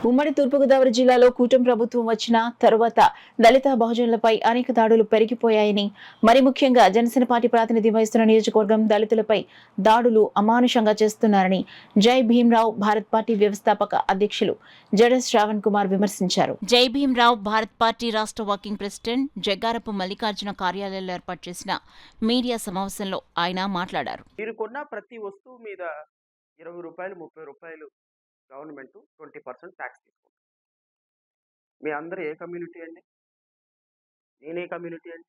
ఉమ్మడి తూర్పుగోదావరి జిల్లాలో కూటమి ప్రభుత్వం వచ్చిన తరువాత దళిత బహుజనులపై అనేక దాడులు పెరిగిపోయాయని, మరి ముఖ్యంగా జనసేన పార్టీ ప్రాతినిధ్యం వహిస్తున్న నియోజకవర్గం దళితులపై దాడులు అమానుషంగా చేస్తున్నారని జై భీమ్రావ్ భారత్ పార్టీ వ్యవస్థాపక అధ్యక్షులు జడస్ శ్రావణ్ కుమార్ విమర్శించారు. జై భీమ్రావ్ భారత్ పార్టీ రాష్ట్ర వర్కింగ్ ప్రెసిడెంట్ జగ్గారపు మల్లికార్జున కార్యాలయంలో ఏర్పాటు చేసిన మీడియా సమావేశంలో ఆయన మాట్లాడారు. మీరు కొన్న ప్రతి వస్తువు మీద 20 రూపాయలు 30 రూపాయలు గవర్నమెంట్ 20% ట్యాక్స్ తీసుకుంటుంది. మీ అందరూ ఏ కమ్యూనిటీ అండి? నేనే కమ్యూనిటీ అండి?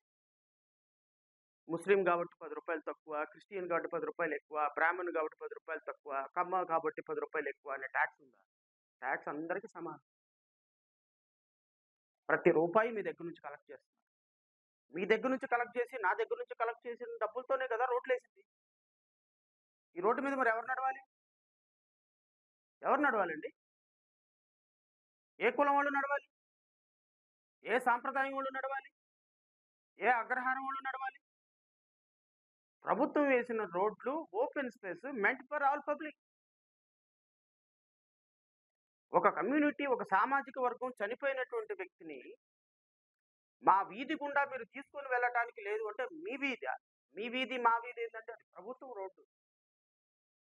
ముస్లిం కాబట్టి 10 రూపాయలు తక్కువ, క్రిస్టియన్ కాబట్టి 10 రూపాయలు ఎక్కువ, బ్రాహ్మణ్ కాబట్టి 10 రూపాయలు తక్కువ, కమ్మ కాబట్టి 10 రూపాయలు ఎక్కువ అనే ట్యాక్స్ ఉందా? ట్యాక్స్ అందరికీ సమానం. ప్రతి రూపాయి మీ దగ్గర నుంచి కలెక్ట్ చేస్తున్నారు. మీ దగ్గర నుంచి కలెక్ట్ చేసి, నా దగ్గర నుంచి కలెక్ట్ చేసిన డబ్బులతోనే కదా రోడ్లు వేసింది. ఈ రోడ్డు మీద మరి ఎవరు నడవాలి? ఎవరు నడవాలండి? ఏ కులం వాళ్ళు నడవాలి? ఏ సాంప్రదాయం వాళ్ళు నడవాలి? ఏ అగ్రహారం వాళ్ళు నడవాలి? ప్రభుత్వం వేసిన రోడ్లు open space meant for all public. ఒక కమ్యూనిటీ, ఒక సామాజిక వర్గం చనిపోయినటువంటి వ్యక్తిని మా వీధి గుండా మీరు తీసుకొని వెళ్ళటానికి లేదు అంటే మీ వీధి మా వీధి ఏంటంటే అది ప్రభుత్వం రోడ్డు.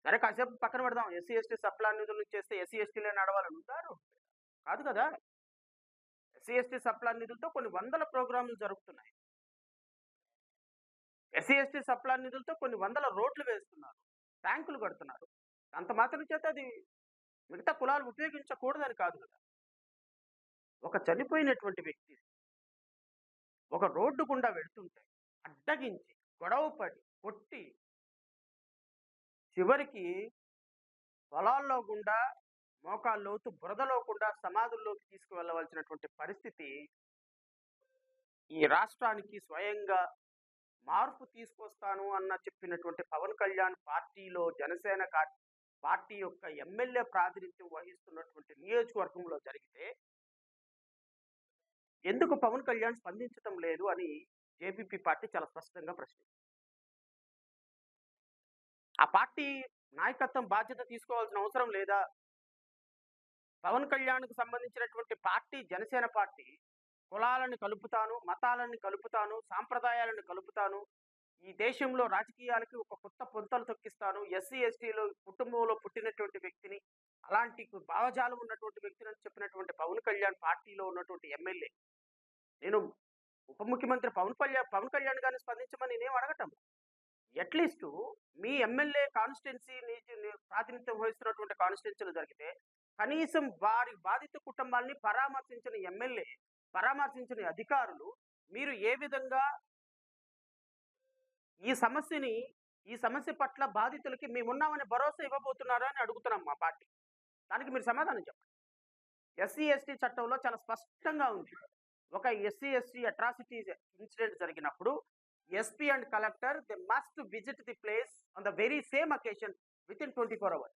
సరే కాసేపు పక్కన పెడదాం. ఎస్సీ ఎస్టీ సప్లాన్ నిధుల నుంచి చేస్తే ఎస్సీ ఎస్టీలే నడవాలని ఉంటారు కాదు కదా. ఎస్సీ ఎస్టీ సప్లాన్ నిధులతో కొన్ని వందల ప్రోగ్రాంలు జరుగుతున్నాయి. ఎస్సీ ఎస్టీ సప్లాన్ నిధులతో కొన్ని వందల రోడ్లు వేస్తున్నారు, ట్యాంకులు కడుతున్నారు. అంత మాత్రం చేత అది మిగతా కులాలు ఉపయోగించకూడదని కాదు కదా. ఒక చనిపోయినటువంటి వ్యక్తి ఒక రోడ్డు గుండా వెళుతుంటే అడ్డగించి గొడవపడి కొట్టి చివరికి పొలాల్లో గుండా మోకాల్లోతు బురదలో కూడా సమాధుల్లోకి తీసుకువెళ్ళవలసినటువంటి పరిస్థితి ఈ రాష్ట్రానికి స్వయంగా మార్పు తీసుకొస్తాను అన్న చెప్పినటువంటి పవన్ కళ్యాణ్ పార్టీలో జనసేన పార్టీ యొక్క ఎమ్మెల్యే ప్రాతినిధ్యం వహిస్తున్నటువంటి నియోజకవర్గంలో జరిగితే ఎందుకు పవన్ కళ్యాణ్ స్పందించడం లేదు అని జేపీపీ పార్టీ చాలా స్పష్టంగా ప్రశ్నించింది. ఆ పార్టీ నాయకత్వం బాధ్యత తీసుకోవాల్సిన అవసరం లేదా? పవన్ కళ్యాణ్కు సంబంధించినటువంటి పార్టీ జనసేన పార్టీ కులాలను కలుపుతాను, మతాలను కలుపుతాను, సాంప్రదాయాలను కలుపుతాను, ఈ దేశంలో రాజకీయాలకి ఒక కొత్త పొంతలు తొక్కిస్తాను, ఎస్సీ ఎస్టీలో కుటుంబంలో పుట్టినటువంటి వ్యక్తిని, అలాంటి భావజాలం ఉన్నటువంటి వ్యక్తిని అని చెప్పినటువంటి పవన్ కళ్యాణ్ పార్టీలో ఉన్నటువంటి ఎమ్మెల్యే, నేను ఉప ముఖ్యమంత్రి పవన్ కళ్యాణ్ గారిని స్పందించమని నేనేం అడగటం. అట్లీస్ట్ మీ ఎమ్మెల్యే కాన్స్టిట్యున్సీ ప్రాతినిధ్యం వహిస్తున్నటువంటి కాన్స్టిట్యున్సీలు జరిగితే కనీసం వారి బాధిత కుటుంబాన్ని పరామర్శించిన ఎమ్మెల్యే, పరామర్శించిన అధికారులు మీరు ఏ విధంగా ఈ సమస్య పట్ల బాధితులకి మేమున్నామని భరోసా ఇవ్వబోతున్నారా అని అడుగుతున్నాం మా పార్టీ. దానికి మీరు సమాధానం చెప్పండి. ఎస్సీ ఎస్టీ చట్టంలో చాలా స్పష్టంగా ఉంది. ఒక ఎస్సీ ఎస్టీ అట్రాసిటీ ఇన్సిడెంట్ జరిగినప్పుడు SP and collector, they must visit the place on the very same occasion within 24 hours.